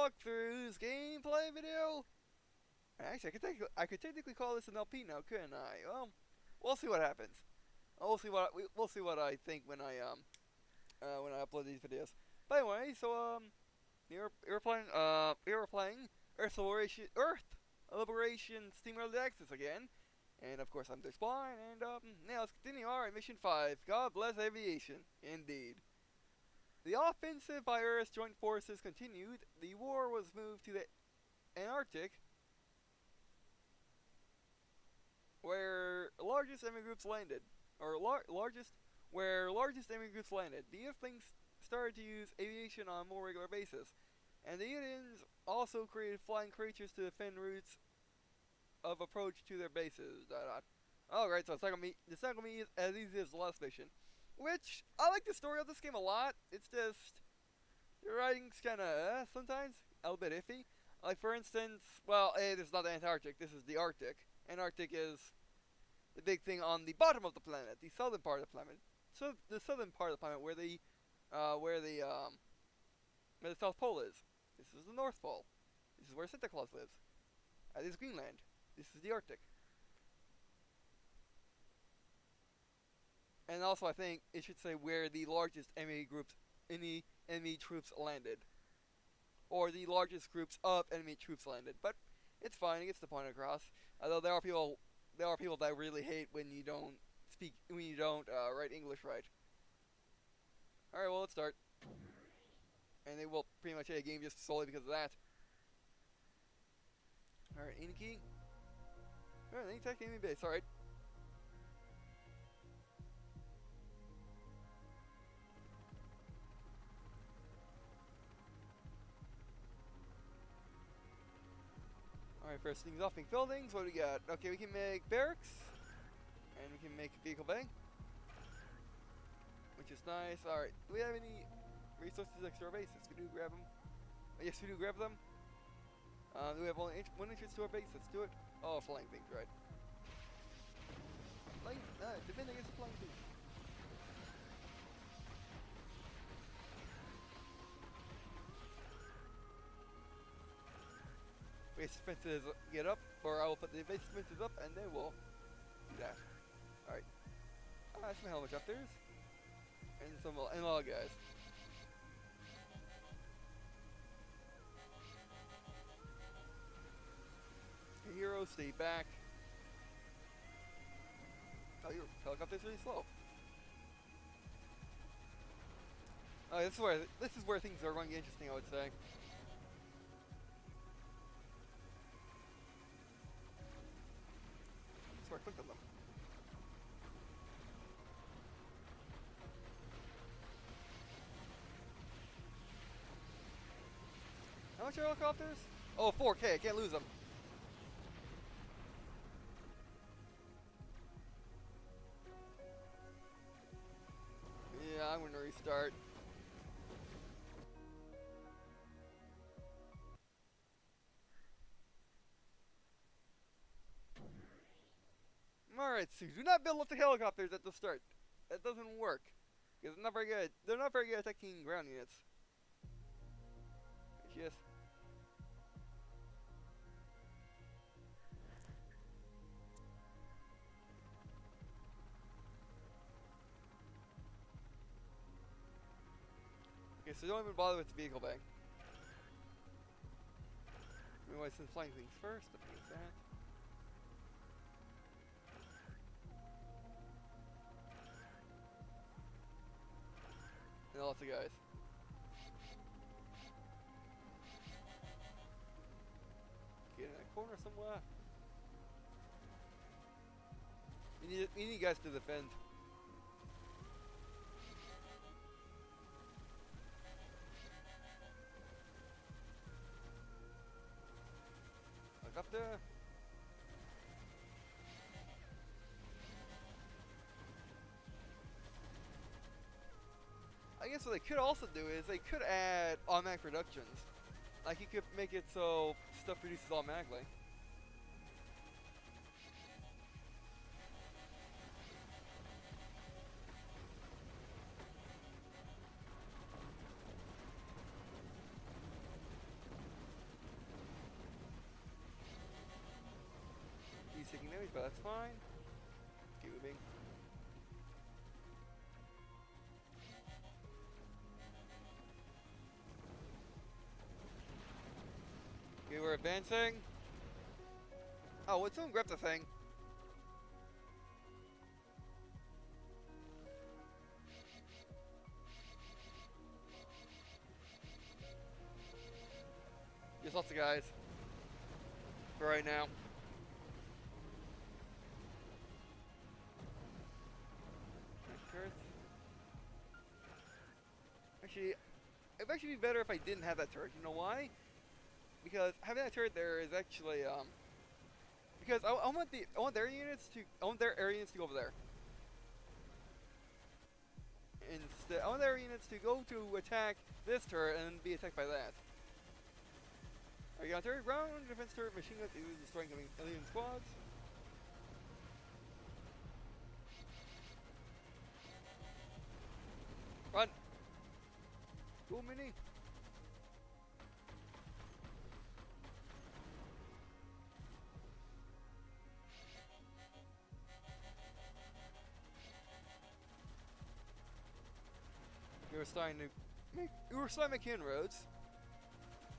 walkthroughs gameplay video. Actually, I could technically call this an LP now, couldn't I? Well, we'll see what happens. We'll see what I think when I upload these videos. But anyway, so we were playing Earth Liberation Steam Early Access again, and of course I'm the Spawn, and now let's continue. Alright, mission 5. God bless aviation, indeed. The offensive by Earth's joint forces continued. The war was moved to the Antarctic, where largest enemy groups landed, or largest enemy groups landed. The Earthlings started to use aviation on a more regular basis, and the aliens also created flying creatures to defend routes of approach to their bases. Alright, so it's not gonna be as easy as the last mission. Which, I like the story of this game a lot. It's just, the writing's kinda, sometimes, a little bit iffy. Like, for instance, well, this is not the Antarctic, this is the Arctic. Antarctic is the big thing on the bottom of the planet, the southern part of the planet. So, the southern part of the planet where the South Pole is. This is the North Pole. This is where Santa Claus lives. This is Greenland. This is the Arctic. And also, I think it should say where the largest enemy troops landed, or the largest groups of enemy troops landed. But it's fine; it gets the point across. Although there are people that really hate when you don't write English right. All right, well, let's start. And they will pretty much hit a game just solely because of that. All right, any key. All right, any tech enemy base. All right. Alright, first things off, make buildings. What do we got? Okay, we can make barracks. And we can make a vehicle bay, which is nice. Alright, do we have any resources next to our bases? We do grab them. Yes, we do grab them. Do we have only one entrance to our base? Let's do it. Oh, flying things, right. Defend against the flying things. Base defenses get up, or I will put the base defenses up, and then we'll do that. Alright. Some helicopters. And a lot of guys. The heroes stay back. Oh, your helicopter's really slow. This is where things are going to get interesting, I would say. I clicked on them. How much are helicopters? Oh, 4K, I can't lose them. Yeah, I'm gonna restart. Alright, so do not build up the helicopters at the start. That doesn't work. Because they're not very good. They're not very good at attacking ground units. Yes. Okay, so don't even bother with the vehicle bay. We want to send flying things first. Up against that. And lots of guys. Get in that corner somewhere. We need guys to defend. Look up there. I guess what they could also do is they could add automatic reductions. Like you could make it so stuff reduces automatically. but that's fine. Keep moving. Okay, we're advancing. Oh, would someone grab the thing? Just lots of guys. For right now. Actually, it'd actually be better if I didn't have that turret. You know why? Because having that turret there is actually because I want their units to go over there. Instead, I want their units to go to attack this turret and be attacked by that. Are you on turret? Ground defense turret, machine gun destroying alien squads. Run! Go mini! We were starting to make inroads.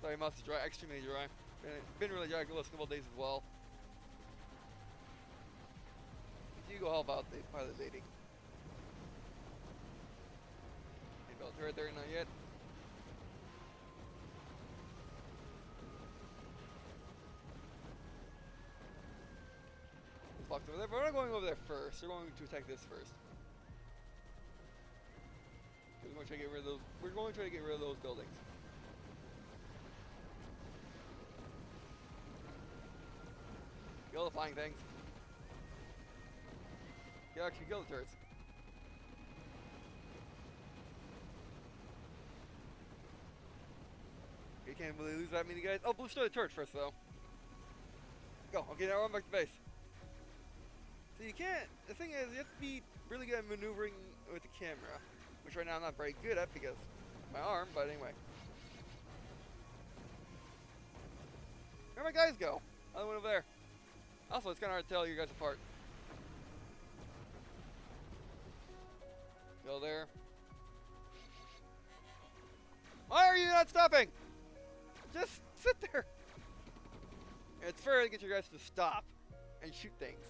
Sorry, mostly dry, extremely dry. Been really dry the last couple of days as well. You go help out the pilot lady. Built right there, not yet. It's locked over there, but we're not going over there first. We're going to attack this first. We're going to try to get rid of those. We're going to try to get rid of those buildings. Kill the flying things. You actually kill the turrets. You can't really lose that many guys. Oh, Blue destroy the turret first, though. Go. Okay, now run back to base. So you can't. The thing is, you have to be really good at maneuvering with the camera, which right now I'm not very good at because of my arm. But anyway, where my guys go? Other one over there. Also, it's kind of hard to tell you guys apart. Go there. Why are you not stopping? Just sit there. It's fair to get your guys to stop and shoot things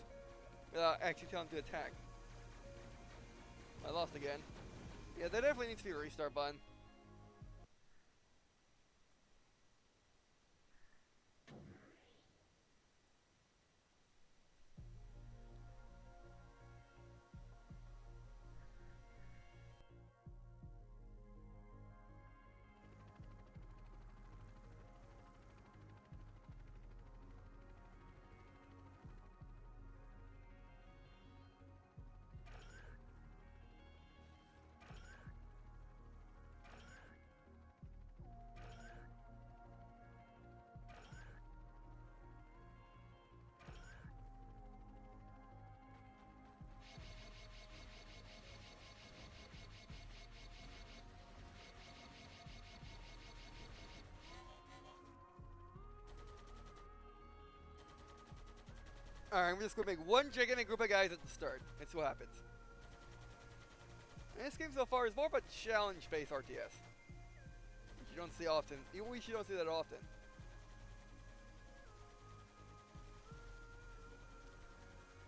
without actually telling them to attack. I lost again. Yeah, there definitely needs to be a restart button. Alright, I'm just gonna make one gigantic group of guys at the start and see what happens. And this game so far is more of a challenge-based RTS. Which you don't see often. You don't see that often.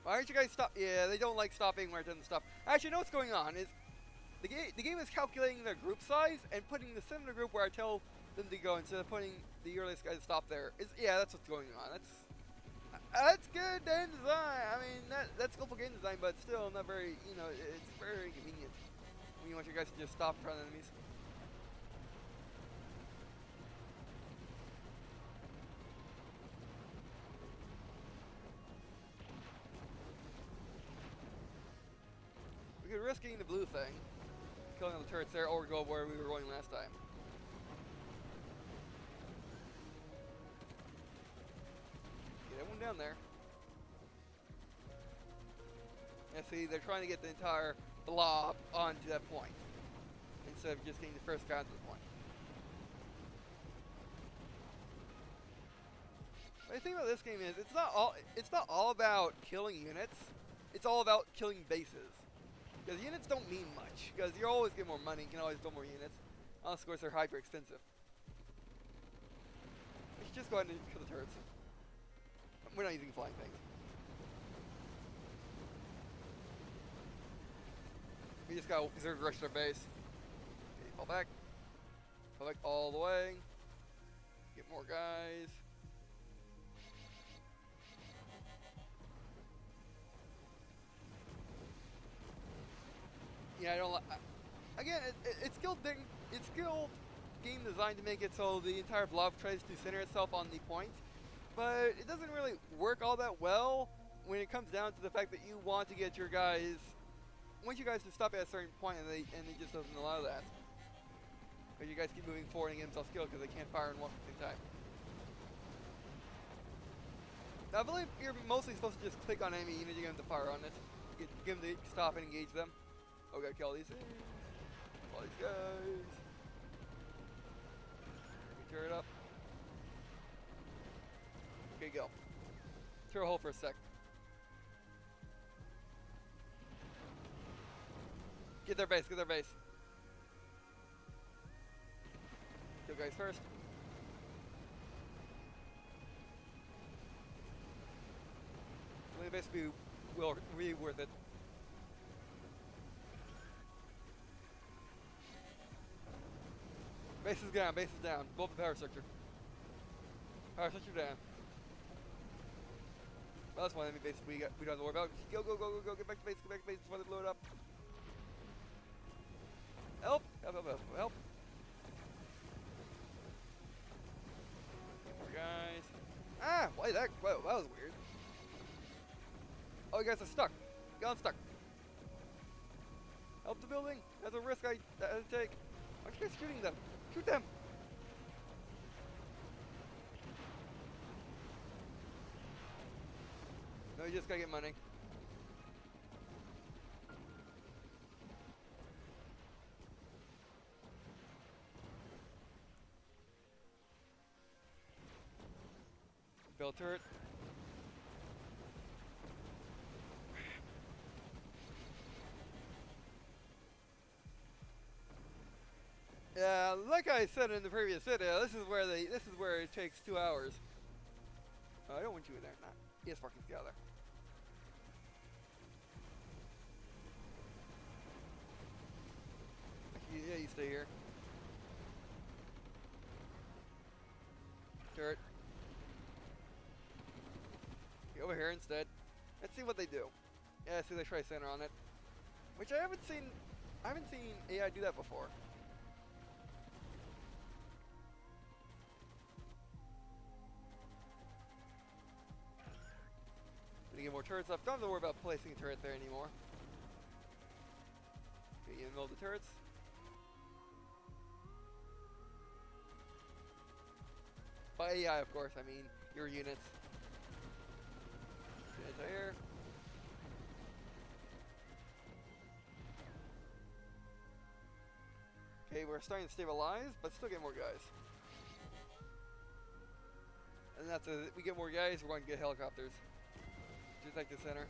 Why aren't you guys stop? Yeah, they don't like stopping where it doesn't stop. Actually, you know what's going on is the game is calculating their group size and putting the similar group where I tell them to go instead of putting the earliest guy to stop there. Yeah, that's what's going on. That's good game design. I mean, that's skillful game design, but still not very, you know, it's very inconvenient when you want your guys to just stop in front of enemies. We could risk getting the blue thing, killing the turrets there, or go where we were going last time. Get everyone down there. Yeah, see, they're trying to get the entire blob onto that point, instead of just getting the first guy to the point. The thing about this game is it's not all about killing units. It's all about killing bases. Because units don't mean much. Because you always get more money. You can always build more units. Unless of course they're hyper expensive. We should just go ahead and kill the turrets. We're not using flying things. We just gotta rush their base. Okay, fall back. Fall back all the way. Get more guys. Yeah, I don't like. Again, it's skilled thing. It's skilled game design to make it so the entire blob tries to center itself on the point, but it doesn't really work all that well when it comes down to the fact that you want to get your guys. Want you guys to stop at a certain point, and it just doesn't allow that. But you guys keep moving forward and get themselves killed because they can't fire in one at the same time. Now, I believe you're mostly supposed to just click on enemy unit, you get them to fire on it. Get them to stop and engage them. Oh, we gotta kill all these things. All these guys. Let me tear it up. Okay, go. Tear a hole for a sec. Get their base, get their base. Kill guys first. The base will be really worth it. Base is down, base is down. Blow up the power structure. Power structure down. Well, that's one enemy base we don't have to worry about. Go, go, go, go, go, get back to base, before they blow it up. Help! Help, help, help, help. Get more guys. Ah! Why that? Whoa, that was weird. Oh, you guys are stuck. Get unstuck. Help the building. That's a risk I had to take. Why aren't you guys shooting them? Shoot them! No, you just gotta get money. Build turret. Yeah, like I said in the previous video, this is where it takes 2 hours. I don't want you in there. Nah, yes, fucking together. Yeah, you stay here. Turret. Get over here instead. Let's see what they do. Yeah, see they try center on it, which I haven't seen AI do that before. Gonna get more turrets up. Don't have to worry about placing a turret there anymore. Okay, in the middle of the turrets. By AI, of course, I mean your units. Anti-air. Okay, we're starting to stabilize, but still get more guys. And that's we get more guys, we're going to get helicopters. Just like the center.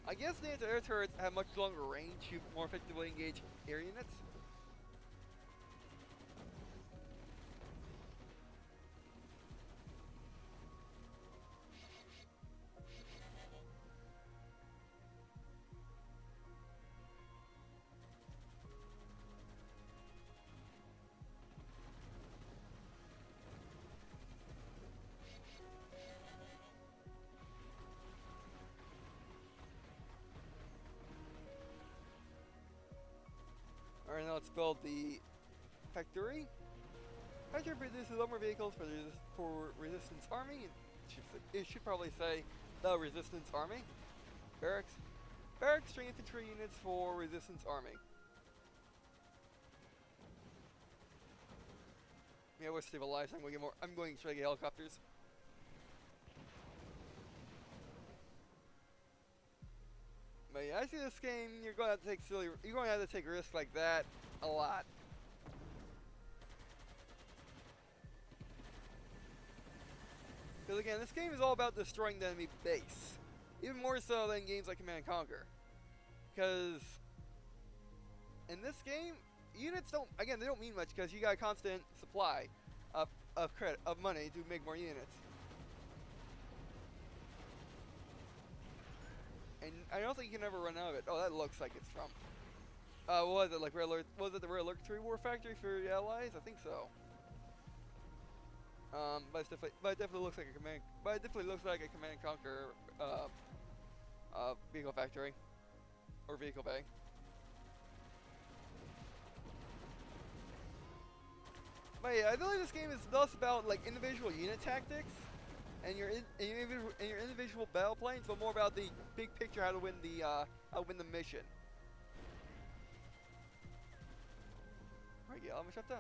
I guess the anti-air turrets have much longer range to more effectively engage air units. Alright, now let's build the factory. Factory produces armor vehicles for Resistance Army. It should probably say the Resistance Army. Barracks. Barracks string infantry units for Resistance Army. Yeah, we're stabilized. I'm going to try to get helicopters. But yeah, I see this game. You're going to have to take risks like that a lot. Because again, this game is all about destroying the enemy base. Even more so than games like Command & Conquer. Because in this game, units don't, again, they don't mean much because you got a constant supply of money to make more units. And I don't think you can ever run out of it. Oh, that looks like it's from. What was it, like Red Alert? Was it the Red Alert 3 War Factory for the Allies? I think so. But it definitely looks like a Command. But it definitely looks like a Command & Conquer vehicle factory or vehicle bay. But yeah, I believe this game is less about like individual unit tactics and your individual battle planes, but more about the big picture, how to win the mission. Right, yeah, I'm gonna shut down.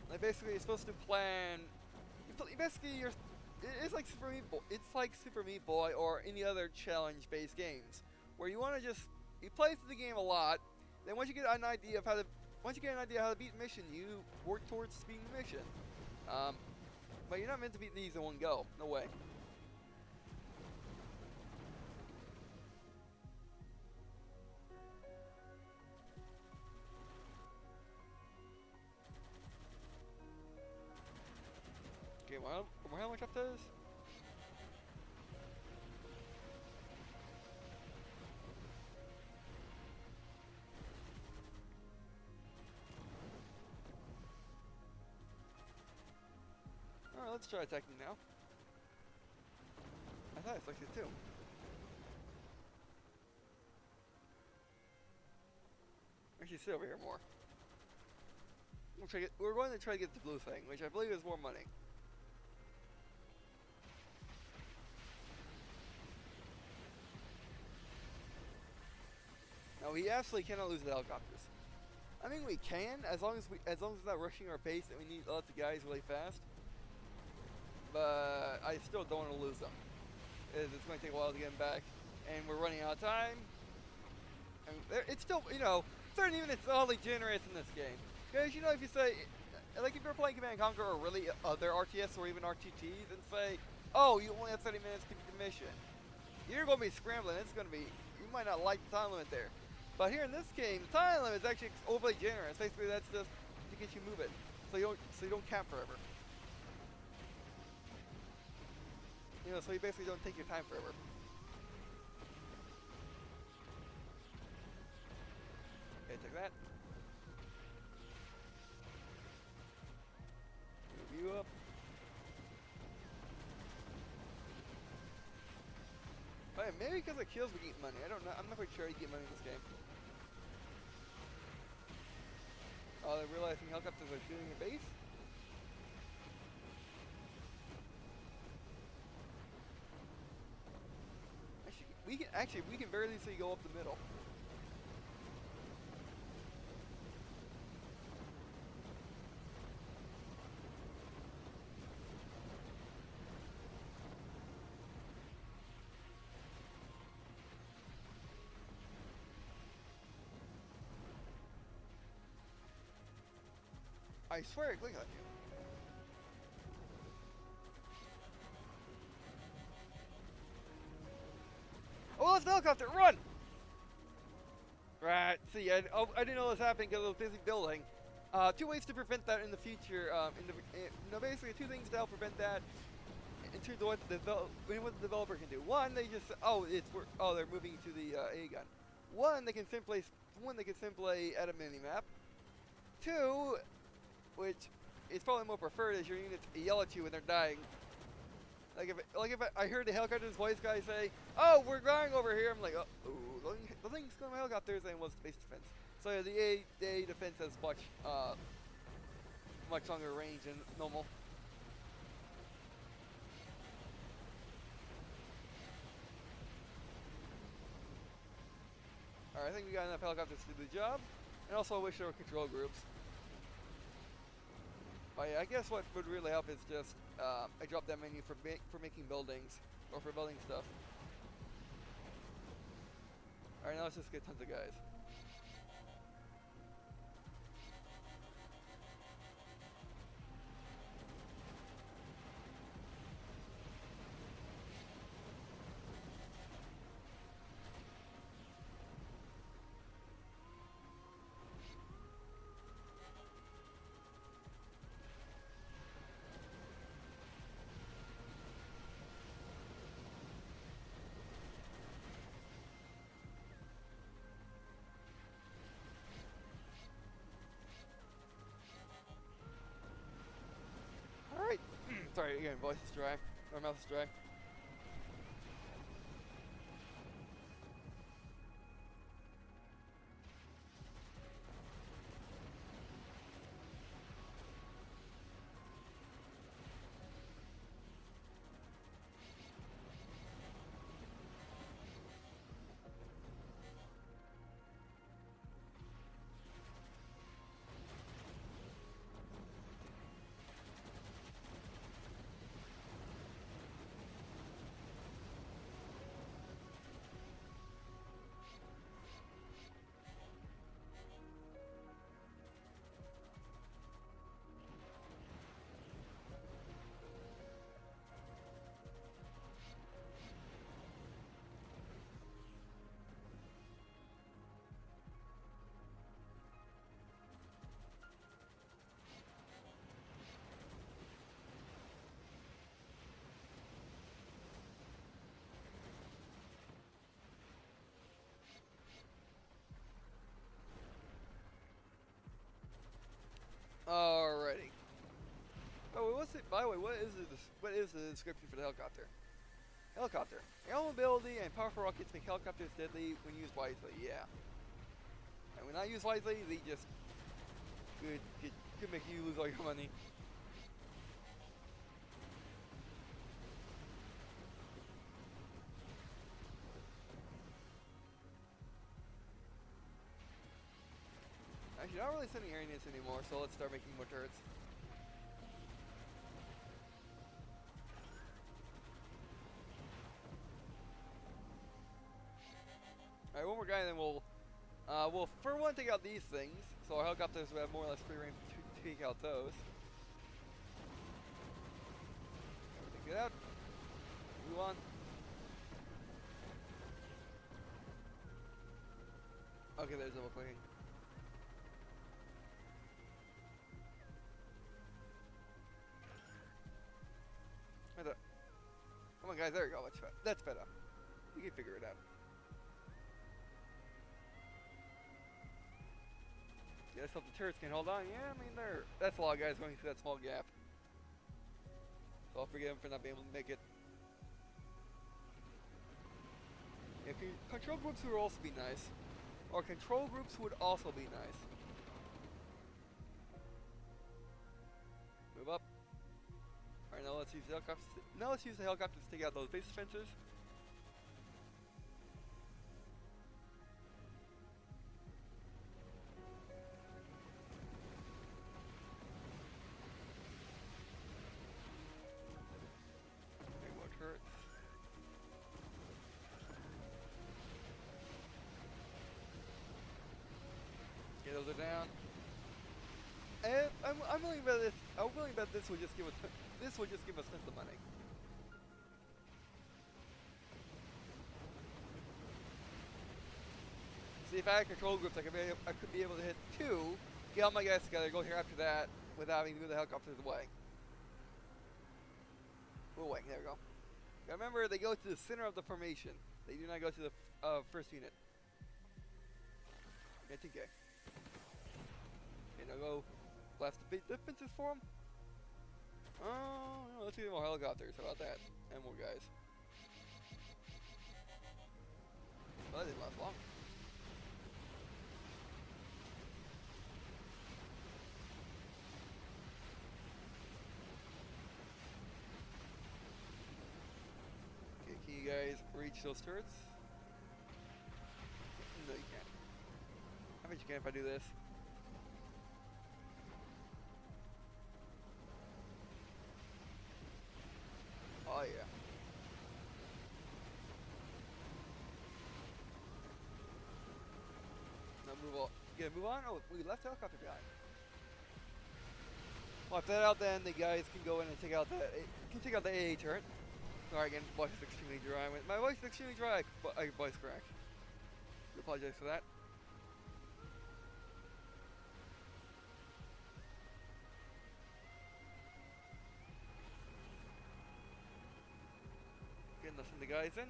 Like basically, you're supposed to plan. Basically, it's like Super Meat Boy. It's like Super Meat Boy or any other challenge-based games, where you want to just you play through the game a lot. Then once you get an idea of how to beat the mission, you work towards beating the mission. But you're not meant to beat these in one go. No way. Okay, well, how much up does? Alright, let's try attacking now. I thought I selected two. Actually, sit over here more. We're going to try to get the blue thing, which I believe is more money. No, we absolutely cannot lose the helicopters. I mean, we can, as long as it's not rushing our pace and we need lots of guys really fast. But I still don't want to lose them. It's going to take a while to get them back, and we're running out of time. And it's still, 30 minutes is oddly generous in this game. Because, if you say, like if you're playing Command & Conquer or really other RTS or even RTTs and say, oh, you only have 30 minutes to beat the mission, you're going to be scrambling. It's going to be, you might not like the time limit there. But here in this game, the time limit is actually overly generous. Basically, that's just to get you moving, so you don't camp forever. So you basically don't take your time forever. Okay, take that. Move you up. Oh, yeah, maybe because of kills we get money. I don't know. I'm not quite sure you get money in this game. Oh, they're realizing helicopters are shooting a base? We can barely see go up the middle. I swear I click on you. Oh, it's an helicopter! Run! Right, see, I didn't know this happened because I was busy building. Two ways to prevent that in the future. Basically two things to help prevent that in terms of what the developer can do. One, they just they're moving to the A gun. One, they can simply add a mini map. Two, which is probably more preferred, is your units yell at you when they're dying. Like if I heard the helicopter's voice guy say, "Oh, we're dying over here," I'm like, "Oh, the thing's going to helicopters," and it was base defense. So yeah, the A defense has much longer range than normal. Alright, I think we got enough helicopters to do the job. And also I wish there were control groups. I guess what would really help is just a drop down menu for making buildings or for building stuff. All right, now let's just get tons of guys. Alright. Sorry, again, voice is dry. Or mouth is dry. Alrighty. Oh, what's it? By the way, what is the description for the helicopter? Helicopter. Air mobility and powerful rockets make helicopters deadly when used wisely. Yeah. And when not used wisely, they just could make you lose all your money. Actually, not really sending air units anymore, so let's start making more turrets. Alright, one more guy, and then we'll for one take out these things, so our helicopters will have more or less free reign to take out those. Everything get out. Move on. Okay, there's double clicking. Come on, guys, there you go. That's better. You can figure it out. Yeah, so the turrets can hold on. Yeah, I mean, that's a lot of guys going through that small gap. So I'll forgive them for not being able to make it. If your control groups would also be nice. Or control groups would also be nice. Move up. Alright, now let's use the helicopters. Now let's use the helicopters to take out those base defenses. Make more turrets. Okay, those are down. And I'm willing to bet this. I'm willing to bet this will just give us tons of money. See, if I had control groups, I could be able to hit 2, get all my guys together, go here after that, without having to move the helicopters away. Away, there we go. Now remember, they go to the center of the formation. They do not go to the first unit. Yeah, TK. Okay, now go blast the big defenses for them. Oh, no, let's get more helicopters. How about that? And more guys. Well, that didn't last long. Okay, can you guys reach those turrets? No, you can't. I bet you can if I do this. gonna move on. Oh, we left helicopter behind. Well, if that out, then the guys can go in and take out the AA turret. Sorry again, voice is extremely dry. My voice is extremely dry. I voice crack. I apologize for that. Getting some of the guys in.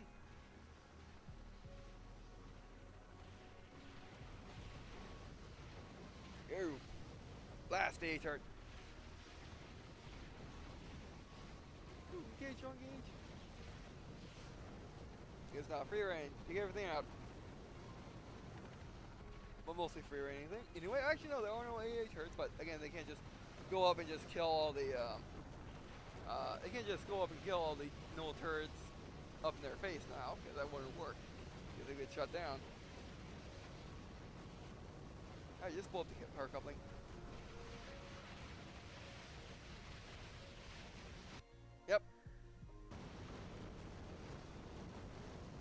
Ew. Last AA turret. Ooh, engage, don't engage. It's not free range. Take everything out. But mostly free range anything. Anyway, actually no, there are no AA turrets, but again, they can't just go up and just kill all the, they can't just go up and kill all the null turrets up in their face now, because that wouldn't work. Because they get shut down. Alright, just blow up the power coupling. Yep.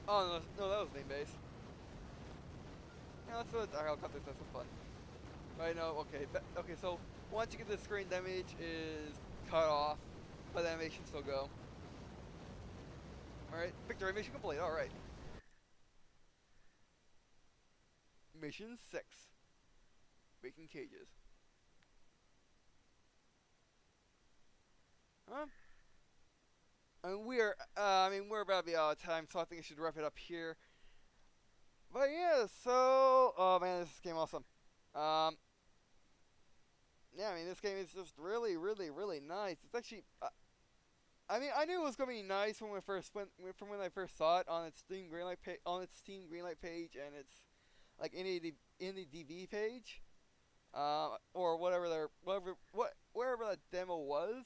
Oh, no, that was main base. Yeah, let's do our helicopters, that's some fun. Right, no, okay, okay, so once you get the screen, damage is cut off, but the animation still go. Alright, victory, mission complete, alright. Mission 6. Breaking cages. Huh? And we're about to be out of time, so I think I should wrap it up here. But yeah, so, oh man, this game awesome. Yeah, I mean, this game is just really, really, really nice. It's actually, I mean, I knew it was gonna be nice when from when I first saw it on its Steam Greenlight page, and it's like in the DB page, or whatever wherever that demo was.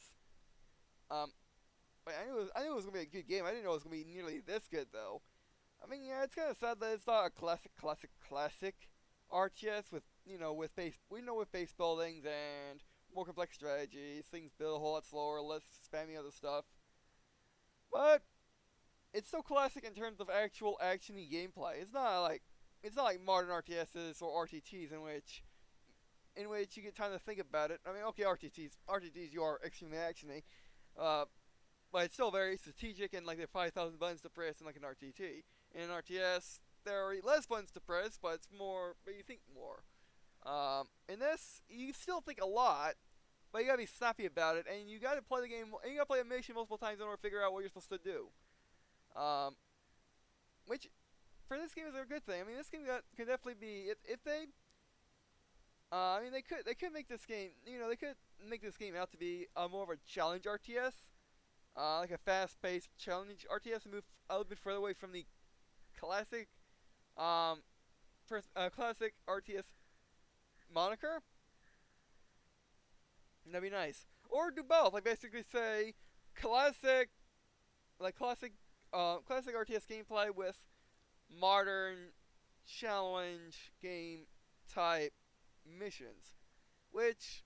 But I knew it was gonna be a good game. I didn't know it was gonna be nearly this good though. I mean, yeah, it's kind of sad that it's not a classic RTS with with base buildings and more complex strategies. Things build a whole lot slower, less spammy other stuff. But it's still classic in terms of actual actiony gameplay. It's not like modern RTSs or RTTs in which you get time to think about it. I mean, okay, RTTs you are extremely actiony, but it's still very strategic and like there are 5,000 buttons to press in like an RTT. In an RTS, there are less buttons to press, but it's more, but you think more. In this, you still think a lot, but you gotta be snappy about it, and you gotta play the game, and you gotta play a mission multiple times in order to figure out what you're supposed to do. Which, for this game, is a good thing. I mean, this game could definitely be, if they, I mean, they could make this game, they could make this game out to be more of a challenge RTS, like a fast-paced challenge RTS, and move a little bit further away from the classic, classic RTS moniker. That'd be nice. Or do both, like basically say classic RTS gameplay with modern challenge game type missions, which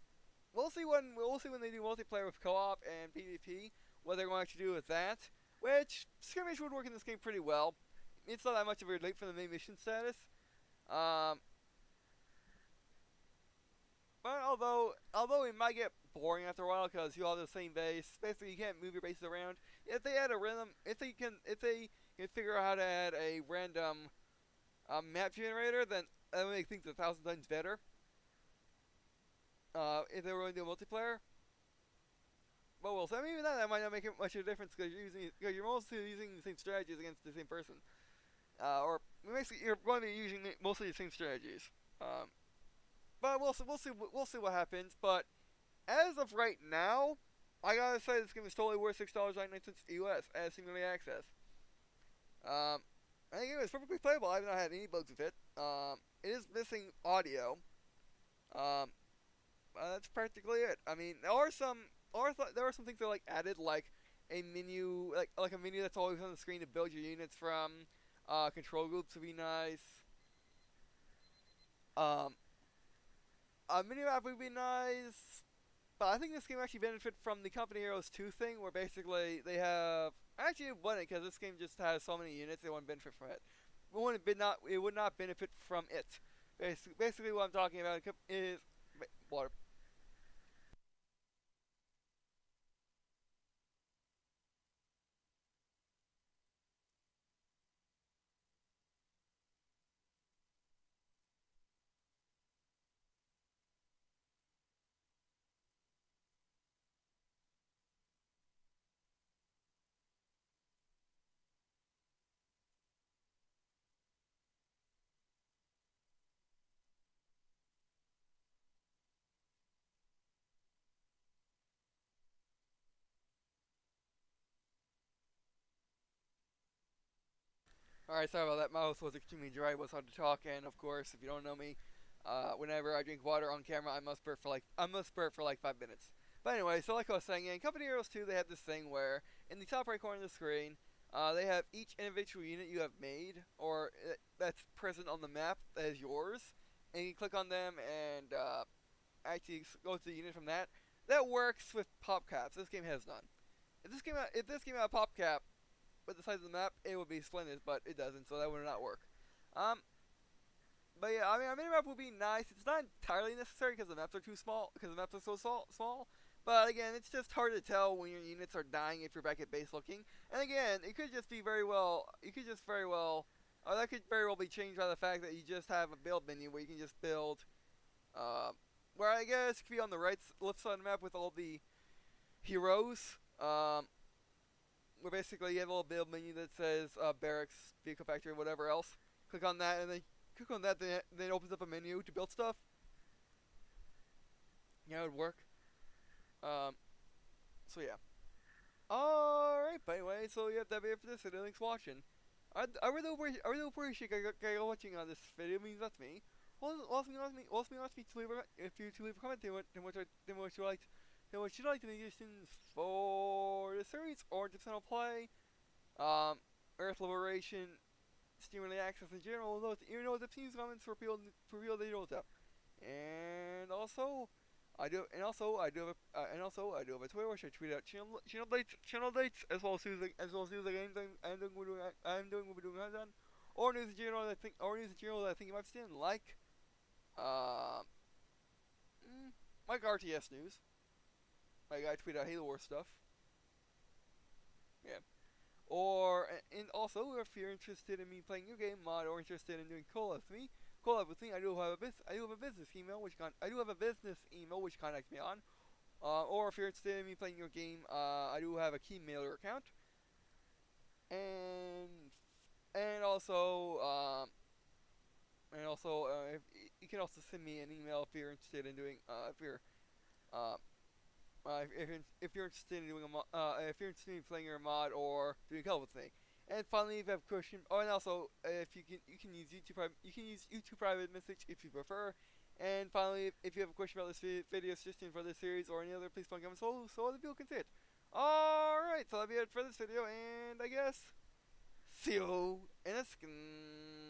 we'll see when they do multiplayer with co-op and PvP, what they're going to actually do with that. Which skirmish would work in this game pretty well. It's not that much of a relate from the main mission status. But although it might get boring after a while because you all have the same base, basically you can't move your bases around. If they add a random, if they can figure out how to add a random map generator, then that would make things 1,000 times better. If they were going to do a multiplayer. But well, so I mean, even that might not make much of a difference because you're mostly using the same strategies against the same person, or basically you're going to be using mostly the same strategies. But we'll see what happens. But as of right now, I gotta say this game is totally worth $6.99 US as simulated access. I think it was perfectly playable. I've not had any bugs with it. It is missing audio. That's practically it. I mean, there are some things that like added, like a menu, like a menu that's always on the screen to build your units from. Control groups would be nice. A mini map would be nice, but I think this game actually benefit from the Company Heroes 2 thing, where basically they have actually it wouldn't, because this game just has so many units, they wouldn't benefit from it. It would not benefit from it, Basically, what I'm talking about is water. Alright, sorry about that. My mouth was extremely dry, it was hard to talk, and of course, if you don't know me, whenever I drink water on camera, I must burp for like 5 minutes. But anyway, so like I was saying, in Company Heroes 2, they have this thing where in the top right corner of the screen, they have each individual unit you have made, or that's present on the map that is yours, and you click on them and actually go to the unit from that. That works with pop caps. This game has none. If this game had a pop cap, with the size of the map, it would be splendid, but it doesn't, so that would not work. Um, but yeah, I mean, a minimap would be nice. It's not entirely necessary because the maps are too small, because the maps are so small. But again, it's just hard to tell when your units are dying if you're back at base looking. And again, it could just be very well, you could just very well, or that could very well be changed by the fact that you just have a build menu where you can just build, uh, where I guess it could be on the left side of the map with all the heroes. Where basically you have a little build menu that says barracks, vehicle factory, whatever else. Click on that, and then click on that, then it opens up a menu to build stuff. Yeah, it would work. Um, so yeah. Alright, but anyway, so yeah, that'll be it for this video. Thanks for watching. I really appreciate you watching on this video. It means that's me. Also means me to leave a, if you to leave a comment, then what you liked, then what you liked in the additions for the series or just on play. Earth Liberation, Stimulating Access in general. You know the team's comments for people they don't have. And also, I do have a Twitter which I tweet out channel dates as well as news the games I'm doing we'll be doing on, or news in general that I think you might stand uh, like RTS news. Like I tweet out Halo War stuff. Yeah. And also, if you're interested in me playing your game mod or interested in doing collab with me, I do have a business email which contacts me on. Or if you're interested in me playing your game, I do have a key mailer account. And and also if, you can also send me an email if you're interested in doing uh, if you're interested in doing if you're interested in playing your mod or doing a with me. And finally, if you have a question, oh, and also if you can use YouTube private message if you prefer. And finally, if you have a question about this video suggestion for this series or any other, please find comments so other people can see it. Alright, so that'll be it for this video, and I guess see you in a second.